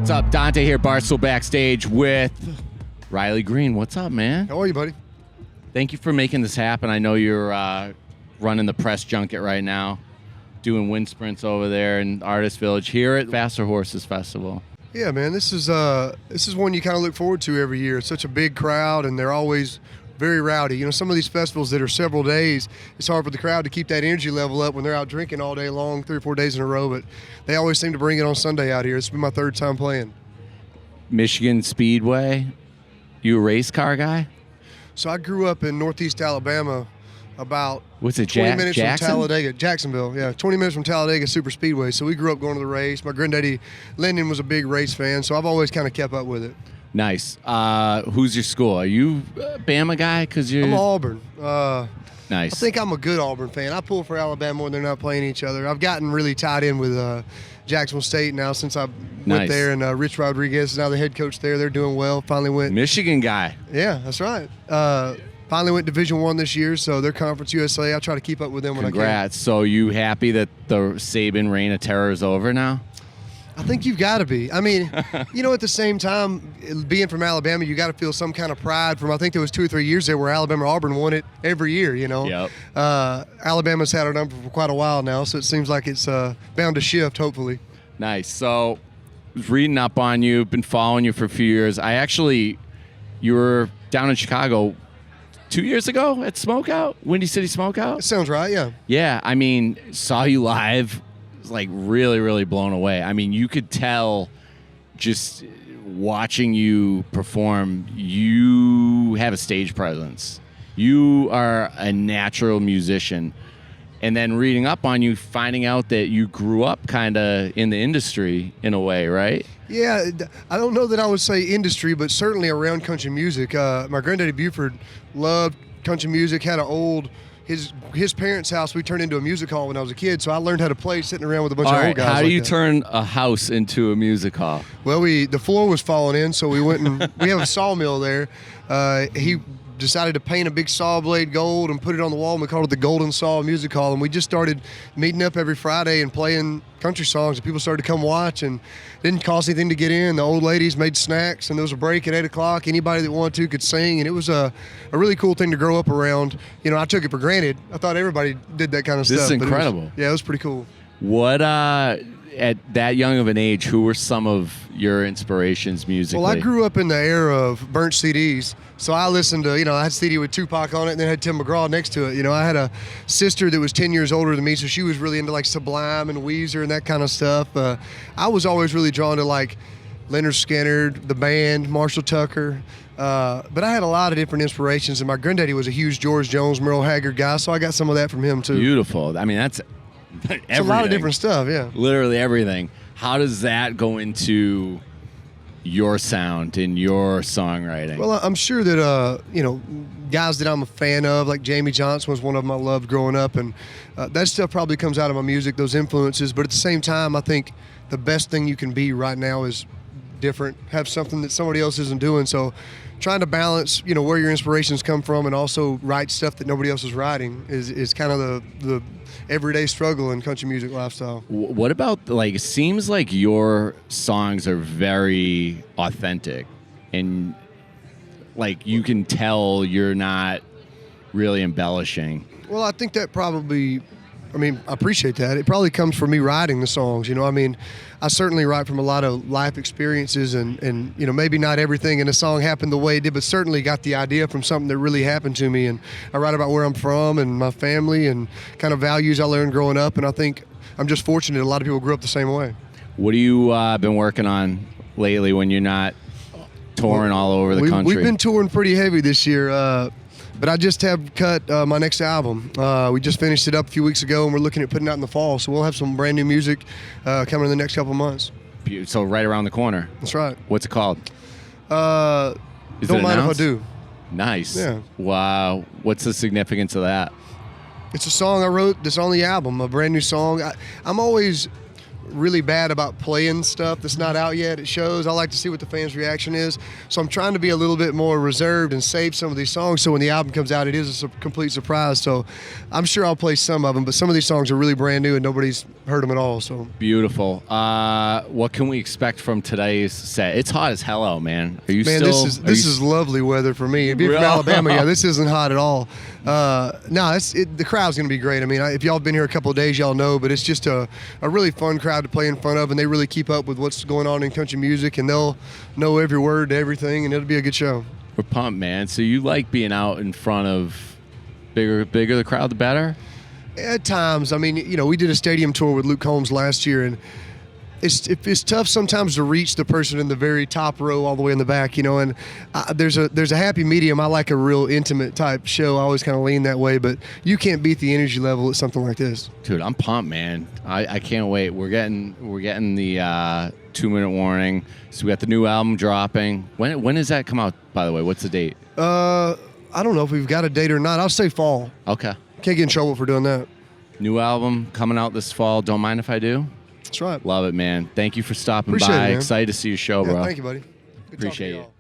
What's up? Dante here, Barstool Backstage with Riley Green. What's up, man? How are you, buddy? Thank you for making this happen. I know you're running the press junket right now, doing wind sprints over there in Artist Village here at Faster Horses Festival. Yeah, man, this is one you kind of look forward to every year. It's such a big crowd, and they're always very rowdy. You know, some of these festivals that are several days, it's hard for the crowd to keep that energy level up when they're out drinking all day long, 3 or 4 days in a row, but they always seem to bring it on Sunday out here. It's been my third time playing. Michigan Speedway, you a race car guy? So I grew up in Northeast Alabama, about What's it, 20 minutes Jackson? from Talladega, Jacksonville, yeah, 20 minutes from Talladega Super Speedway. So we grew up going to the race. My granddaddy, Lyndon, was a big race fan, so I've always kind of kept up with it. Nice. Who's your school? Are you a Bama guy? I'm Auburn. Nice. I think I'm a good Auburn fan. I pull for Alabama when they're not playing each other. I've gotten really tied in with Jacksonville State now since I went there, and Rich Rodriguez is now the head coach there. They're doing well. Finally went. Michigan guy. Yeah, that's right. Finally went Division I this year, so they're Conference USA. I try to keep up with them when I can. Congrats. So you happy that the Saban reign of terror is over now? I think you've got to be. I mean, you know, at the same time, being from Alabama, you got to feel some kind of pride from, I think there was 2 or 3 years there where Alabama-Auburn won it every year, you know. Yep. Alabama's had our number for quite a while now, so it seems like it's bound to shift, hopefully. Nice. So I was reading up on you, been following you for a few years. You were down in Chicago 2 years ago at Smokeout, Windy City Smokeout? That sounds right, yeah. Yeah, I mean, saw you live. Like really, really blown away. I mean, you could tell just watching you perform, you have a stage presence. You are a natural musician. And then reading up on you, finding out that you grew up kind of in the industry in a way, right? Yeah, I don't know that I would say industry, but certainly around country music. My granddaddy Buford loved country music, had an old... His parents' house, we turned into a music hall when I was a kid, so I learned how to play sitting around with a bunch of old guys. How do you that. turn a house into a music hall? Well, the floor was falling in, so we went and we have a sawmill there. He decided to paint a big saw blade gold and put it on the wall, and we called it the Golden Saw Music Hall. And we just started meeting up every Friday and playing country songs, and people started to come watch, and it didn't cost anything to get in. The old ladies made snacks, and there was a break at 8 o'clock. Anybody that wanted to could sing, and it was a really cool thing to grow up around. You know, I took it for granted. I thought everybody did that kind of stuff. This is incredible. It was pretty cool. What, at that young of an age, who were some of your inspirations musically? Well, I grew up in the era of burnt CDs, so I listened to, I had a CD with Tupac on it, and then had Tim McGraw next to it. I had a sister that was 10 years older than me, so she was really into like Sublime and Weezer and that kind of stuff. I was always really drawn to like Leonard Skinner, the band, Marshall Tucker. But I had a lot of different inspirations, and my granddaddy was a huge George Jones, Merle Haggard guy, so I got some of that from him too. Beautiful. I mean, that's everything. It's a lot of different stuff, yeah. Literally everything. How does that go into your sound and your songwriting? Well, I'm sure that, guys that I'm a fan of, like Jamie Johnson was one of them I loved growing up, and that stuff probably comes out of my music, those influences. But at the same time, I think the best thing you can be right now is different, have something that somebody else isn't doing. So trying to balance, where your inspirations come from and also write stuff that nobody else is writing is kind of the everyday struggle in country music lifestyle. What about, it seems like your songs are very authentic, and you can tell you're not really embellishing. Well, I think that probably, I appreciate that. It probably comes from me writing the songs, I certainly write from a lot of life experiences, and maybe not everything in a song happened the way it did, but certainly got the idea from something that really happened to me. And I write about where I'm from and my family and kind of values I learned growing up, and I think I'm just fortunate a lot of people grew up the same way. What have you been working on lately when you're not touring all over the country? We've been touring pretty heavy this year. But I just have cut my next album. We just finished it up a few weeks ago, and we're looking at putting it out in the fall. So we'll have some brand new music coming in the next couple of months. So right around the corner. That's right. What's it called? Don't Mind If I Do. Nice. Yeah. Wow. What's the significance of that? It's a song I wrote that's on the album, a brand new song. I'm always really bad about playing stuff that's not out yet at shows. I like to see what the fans' reaction is. So I'm trying to be a little bit more reserved and save some of these songs so when the album comes out, it is a complete surprise. So I'm sure I'll play some of them, but some of these songs are really brand new and nobody's heard them at all. So beautiful. What can we expect from today's set? It's hot as hell out, man. Are you man, still? This is lovely weather for me. If you're from Alabama, yeah, this isn't hot at all. No, the crowd's going to be great. I mean, if y'all have been here a couple of days, y'all know, but it's just a really fun crowd to play in front of, and they really keep up with what's going on in country music, and they'll know every word to everything, and it'll be a good show. We're pumped, man. So you like being out in front of bigger the crowd, the better? At times. I mean, you know, we did a stadium tour with Luke Combs last year, and it's tough sometimes to reach the person in the very top row all the way in the back, you know, and there's a happy medium. I like a real intimate type show. I always kind of lean that way, but you can't beat the energy level at something like this. Dude, I'm pumped, man. I can't wait. We're getting the 2-minute warning. So we got the new album dropping. When does that come out, by the way? What's the date? I don't know if we've got a date or not. I'll say fall. Okay. Can't get in trouble for doing that. New album coming out this fall. Don't mind if I do. That's right. Love it, man. Thank you for stopping Appreciate by. it, man. Excited to see your show, bro. Thank you, buddy. Good Appreciate talking to it. y'all.